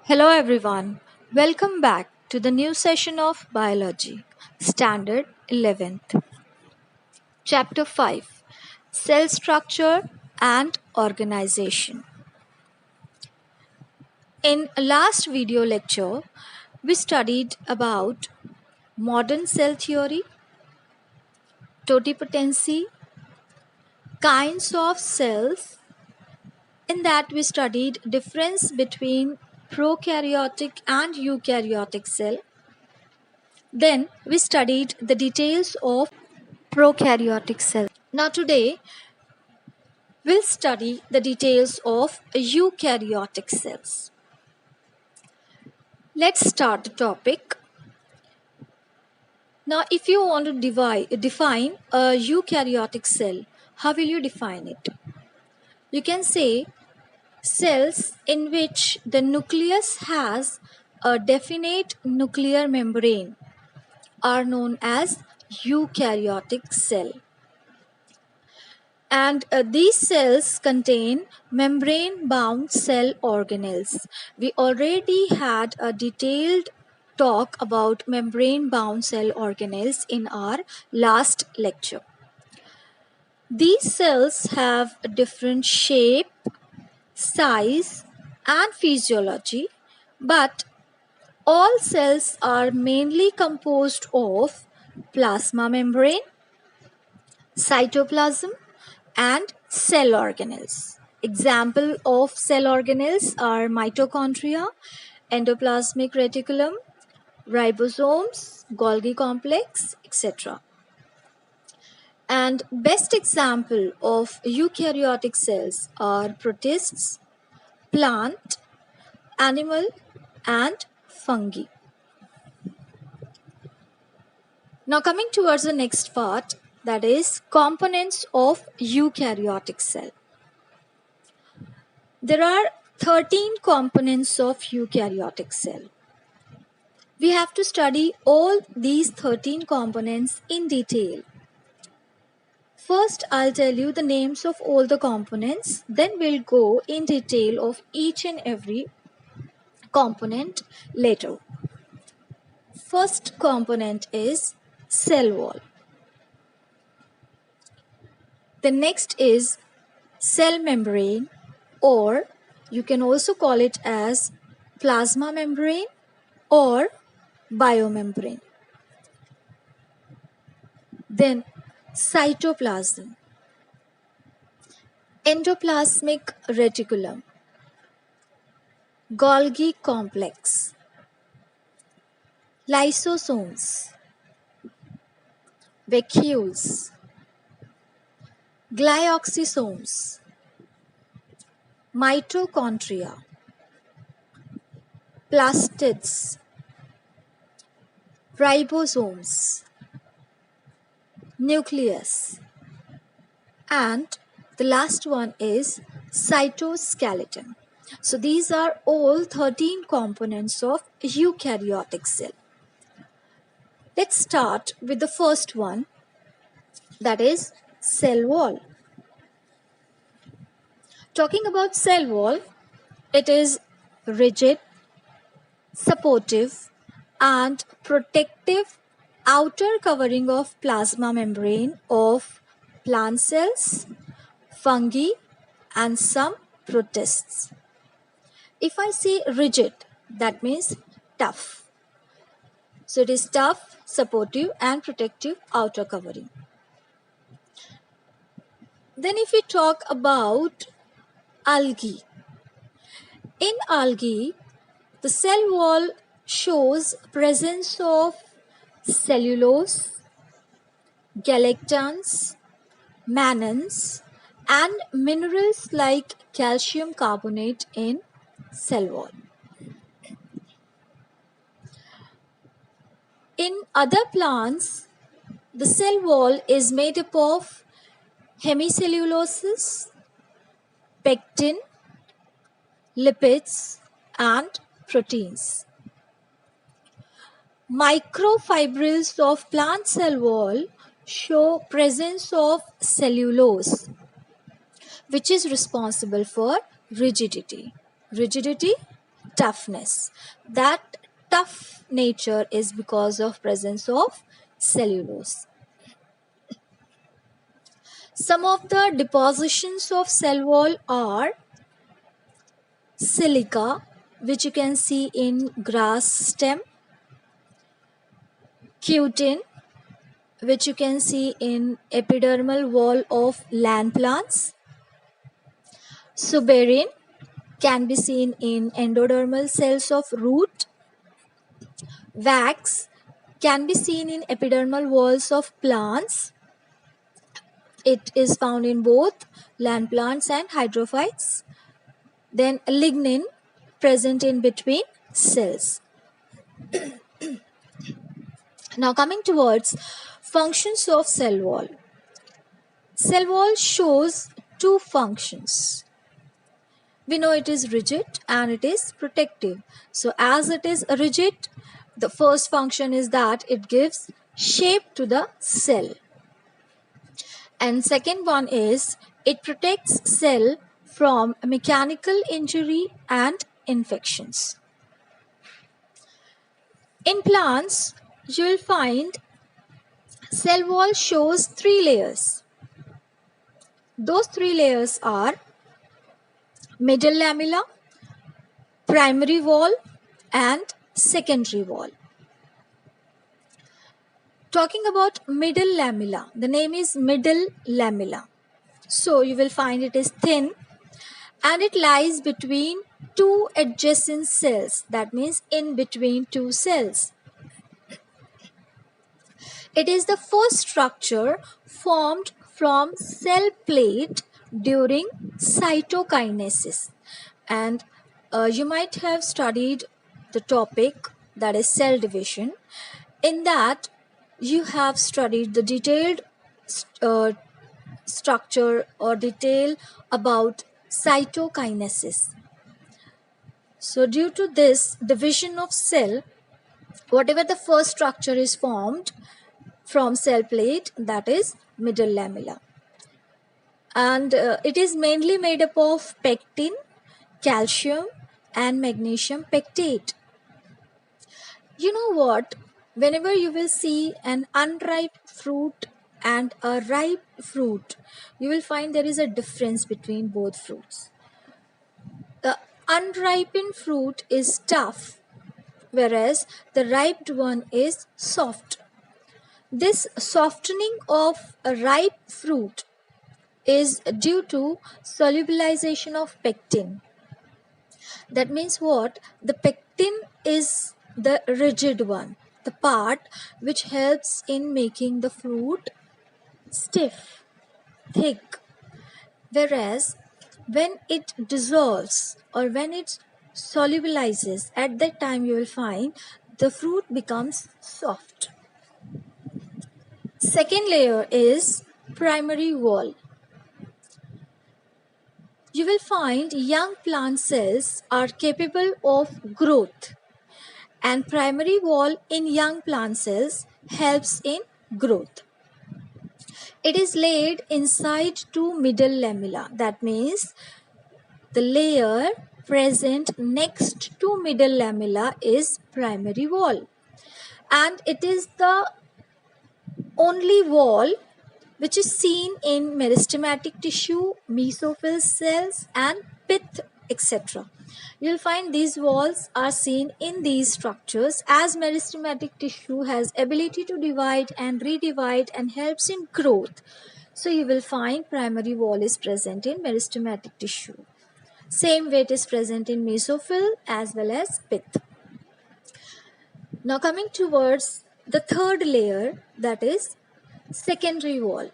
Hello everyone. Welcome back to the new session of Biology, Standard 11th, Chapter 5, Cell Structure and Organization. In last video lecture, we studied about modern cell theory, totipotency, kinds of cells. In that we studied difference between prokaryotic and eukaryotic cell. Then we studied the details of prokaryotic cell. Now today we'll study the details of eukaryotic cells. Let's start the topic. Now if you want to define a eukaryotic cell, how will you define it? You can say cells in which the nucleus has a definite nuclear membrane are known as eukaryotic cell. And these cells contain membrane bound cell organelles. We already had a detailed talk about membrane bound cell organelles in our last lecture. These cells have a different shape, size, and physiology, but all cells are mainly composed of plasma membrane, cytoplasm, and cell organelles. Example of cell organelles are mitochondria, endoplasmic reticulum, ribosomes, Golgi complex, etc. And best example of eukaryotic cells are protists, plant, animal, and fungi. Now coming towards the next part, that is components of eukaryotic cell. There are 13 components of eukaryotic cell. We have to study all these 13 components in detail. First, I'll tell you the names of all the components, then we'll go in detail of each and every component later. First component is cell wall. The next is cell membrane, or you can also call it as plasma membrane or biomembrane. Then cytoplasm, endoplasmic reticulum, Golgi complex, lysosomes, vacuoles, glyoxysomes, mitochondria, plastids, ribosomes, nucleus, and the last one is cytoskeleton. So these are all 13 components of eukaryotic cell. Let's start with the first one, that is cell wall. Talking about cell wall, it is rigid, supportive, and protective outer covering of plasma membrane of plant cells, fungi, and some protists. If I say rigid, that means tough. So it is tough, supportive, and protective outer covering. Then if we talk about algae. In algae, the cell wall shows presence of cellulose, galactans, mannans, and minerals like calcium carbonate in cell wall. In other plants, the cell wall is made up of hemicelluloses, pectin, lipids, and proteins. Microfibrils of plant cell wall show presence of cellulose, which is responsible for rigidity. Rigidity toughness. That tough nature is because of presence of cellulose. Some of the depositions of cell wall are silica, which you can see in grass stem, cutin, which you can see in epidermal wall of land plants, suberin can be seen in endodermal cells of root, wax can be seen in epidermal walls of plants. It is found in both land plants and hydrophytes. Then lignin present in between cells. Now coming towards functions of cell wall. Cell wall shows two functions. We know it is rigid and it is protective. So as it is rigid, the first function is that it gives shape to the cell. And second one is it protects cell from mechanical injury and infections. In plants, you will find cell wall shows three layers. Those three layers are middle lamella, primary wall and secondary wall. Talking about middle lamella, the name is middle lamella. So you will find it is thin and it lies between two adjacent cells. That means in between two cells. It is the first structure formed from cell plate during cytokinesis. And you might have studied the topic that is cell division. In that, you have studied the detailed structure or detail about cytokinesis. So due to this division of cell, whatever the first structure is formed from cell plate, that is middle lamella. And it is mainly made up of pectin, calcium and magnesium pectate. You know what? Whenever you will see an unripe fruit and a ripe fruit, you will find there is a difference between both fruits. The unripened fruit is tough, whereas the ripe one is soft. This softening of a ripe fruit is due to solubilization of pectin. That means what? The pectin is the rigid one, the part which helps in making the fruit stiff, thick. Whereas when it dissolves or when it solubilizes, at that time you will find the fruit becomes soft. Second layer is primary wall. You will find young plant cells are capable of growth, and primary wall in young plant cells helps in growth. It is laid inside two middle lamella. That means the layer present next to middle lamella is primary wall, and it is the only wall which is seen in meristematic tissue, mesophyll cells and pith, etc. You'll find these walls are seen in these structures as meristematic tissue has ability to divide and redivide and helps in growth. So you will find primary wall is present in meristematic tissue. Same way it is present in mesophyll as well as pith. Now coming towards the third layer, that is secondary wall.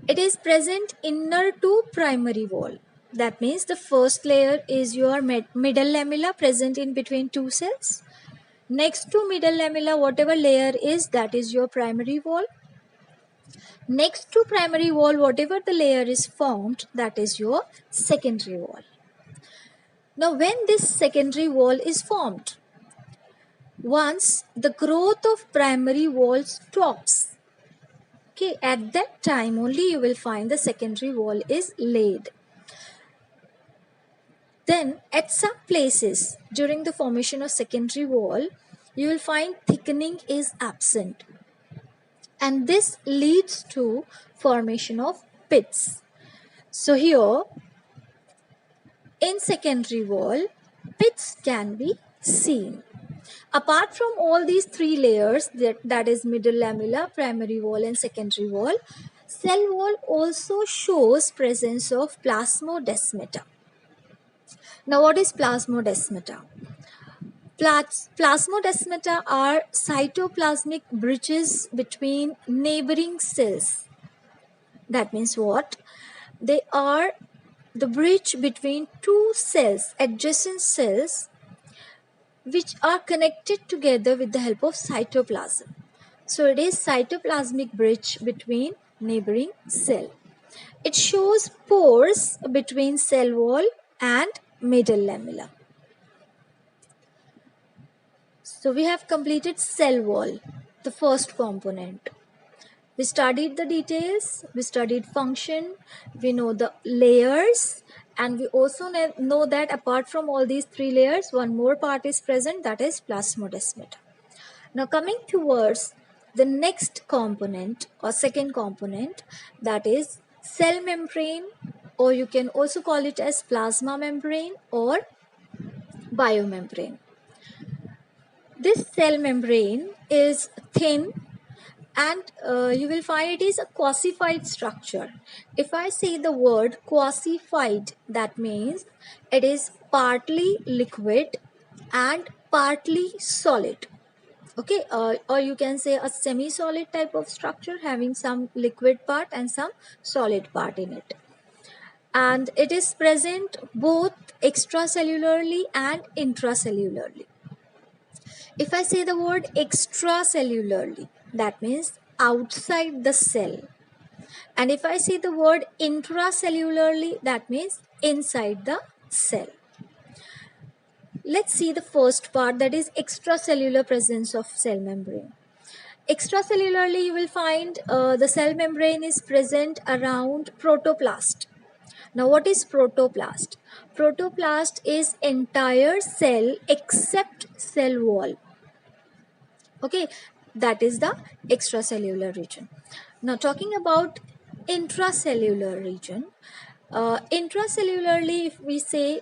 It is present inner to primary wall. That means the first layer is your middle lamella present in between two cells. Next to middle lamella, whatever layer is, that is your primary wall. Next to primary wall, whatever the layer is formed, that is your secondary wall. Now when this secondary wall is formed, once the growth of primary wall stops, okay, at that time only you will find the secondary wall is laid. Then at some places during the formation of secondary wall, you will find thickening is absent, and this leads to formation of pits. So here in secondary wall, pits can be seen. Apart from all these three layers, that is middle lamella, primary wall and secondary wall, cell wall also shows presence of plasmodesmata. Now what is plasmodesmata? Plasmodesmata are cytoplasmic bridges between neighboring cells. That means what? They are the bridge between two cells, adjacent cells, which are connected together with the help of cytoplasm. So it is cytoplasmic bridge between neighboring cell. It shows pores between cell wall and middle lamella. So we have completed cell wall, the first component. We studied the details, we studied function, we know the layers, and we also know that apart from all these three layers, one more part is present, that is plasmodesmata. Now coming towards the next component or second component, that is cell membrane, or you can also call it as plasma membrane or biomembrane. This cell membrane is thin, and you will find it is a quasified structure. If I say the word quasified, that means it is partly liquid and partly solid. Okay, or you can say a semi-solid type of structure having some liquid part and some solid part in it. And it is present both extracellularly and intracellularly. If I say the word extracellularly, that means outside the cell. And if I say the word intracellularly, that means inside the cell. Let's see the first part, that is extracellular presence of cell membrane. Extracellularly, you will find the cell membrane is present around protoplast. Now, what is protoplast? Protoplast is entire cell except cell wall. Okay, that is the extracellular region. Now, talking about intracellular region, intracellularly, if we say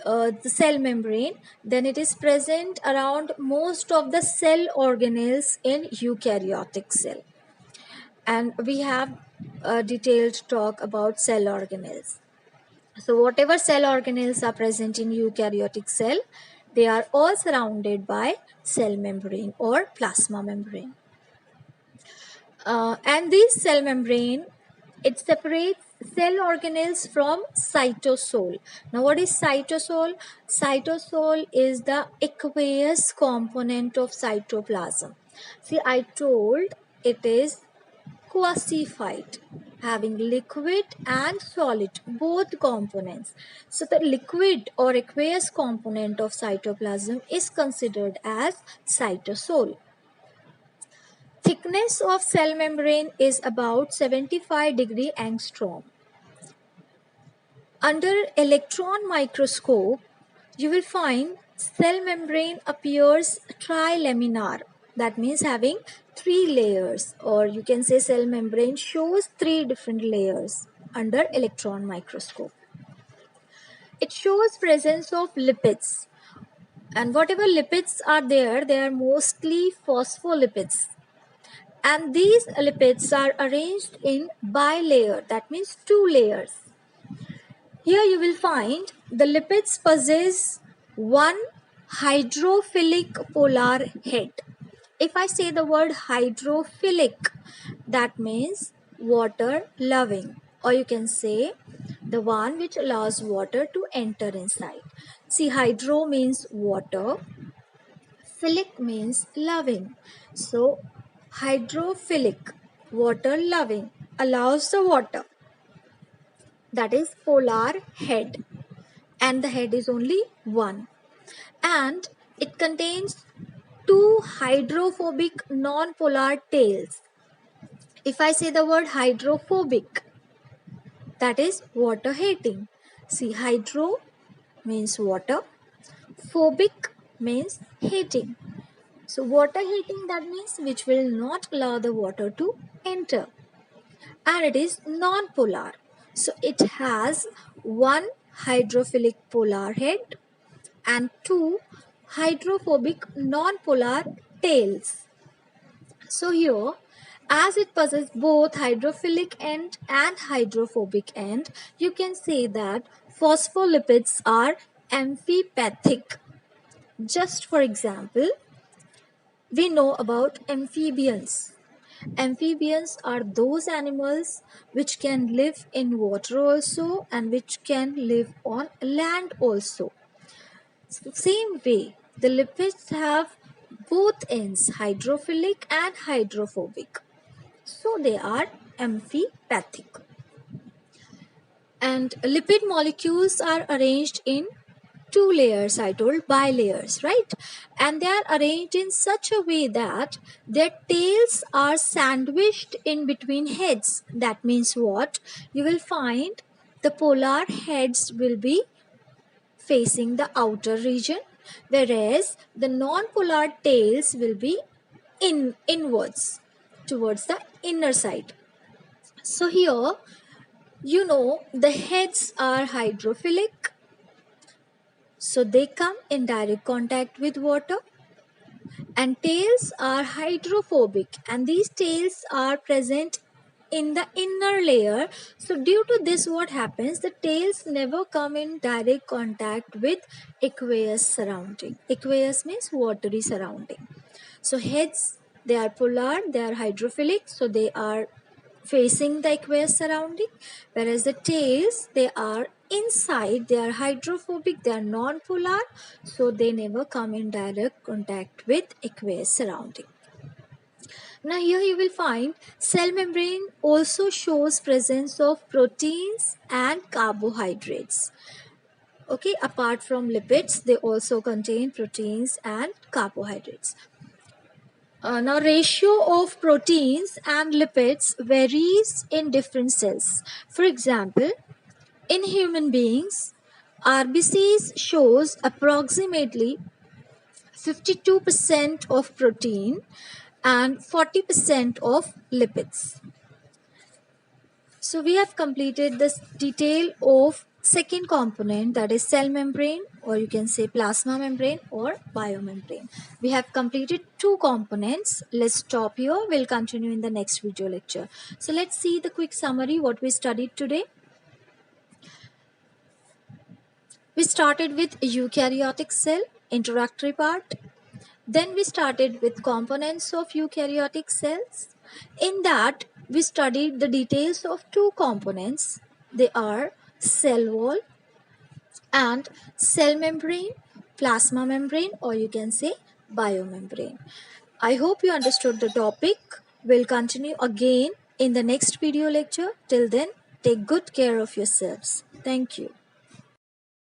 the cell membrane, then it is present around most of the cell organelles in eukaryotic cell. And we have a detailed talk about cell organelles. So whatever cell organelles are present in eukaryotic cell, they are all surrounded by cell membrane or plasma membrane. And this cell membrane, it separates cell organelles from cytosol. Now what is cytosol? Cytosol is the aqueous component of cytoplasm. See, I told it is quasified, having liquid and solid, both components. So the liquid or aqueous component of cytoplasm is considered as cytosol. Thickness of cell membrane is about 75 degree angstrom. Under electron microscope, you will find cell membrane appears trilaminar. That means having three layers, or you can say cell membrane shows three different layers under electron microscope. It shows presence of lipids, and whatever lipids are there, they are mostly phospholipids. And these lipids are arranged in bilayer, that means two layers. Here you will find the lipids possess one hydrophilic polar head. If I say the word hydrophilic, that means water loving, or you can say the one which allows water to enter inside. See, hydro means water, philic means loving. So hydrophilic, water loving, allows the water, that is polar head, and the head is only one, and it contains two hydrophobic non-polar tails. If I say the word hydrophobic, that is water hating. See, hydro means water. Phobic means heating. So water heating, that means which will not allow the water to enter. And it is non-polar. So it has one hydrophilic polar head and two hydrophobic non-polar tails. So here, as it possesses both hydrophilic end and hydrophobic end, you can say that phospholipids are amphipathic. Just for example, we know about amphibians. Amphibians are those animals which can live in water also and which can live on land also. So same way, the lipids have both ends, hydrophilic and hydrophobic. So they are amphipathic. And lipid molecules are arranged in two layers, I told, bilayers, right? And they are arranged in such a way that their tails are sandwiched in between heads. That means what? You will find the polar heads will be facing the outer region, whereas the non-polar tails will be inwards towards the inner side. So here, you know, the heads are hydrophilic, so they come in direct contact with water, and tails are hydrophobic, and these tails are present in the inner layer. So due to this, what happens, the tails never come in direct contact with aqueous surrounding. Aqueous means watery surrounding. So heads, they are polar, they are hydrophilic, so they are facing the aqueous surrounding, whereas the tails, they are inside, they are hydrophobic, they are non-polar, so they never come in direct contact with aqueous surrounding. Now here you will find cell membrane also shows presence of proteins and carbohydrates. Okay, apart from lipids, they also contain proteins and carbohydrates. Now ratio of proteins and lipids varies in different cells. For example, in human beings, RBCs shows approximately 52% of protein and 40% of lipids. So we have completed this detail of second component, that is cell membrane, or you can say plasma membrane or biomembrane. We have completed two components. Let's stop here. We'll continue in the next video lecture. So let's see the quick summary what we studied today. We started with eukaryotic cell, introductory part. Then we started with components of eukaryotic cells. In that, we studied the details of two components. They are cell wall and cell membrane, plasma membrane, or you can say biomembrane. I hope you understood the topic. We'll continue again in the next video lecture. Till then, take good care of yourselves. Thank you.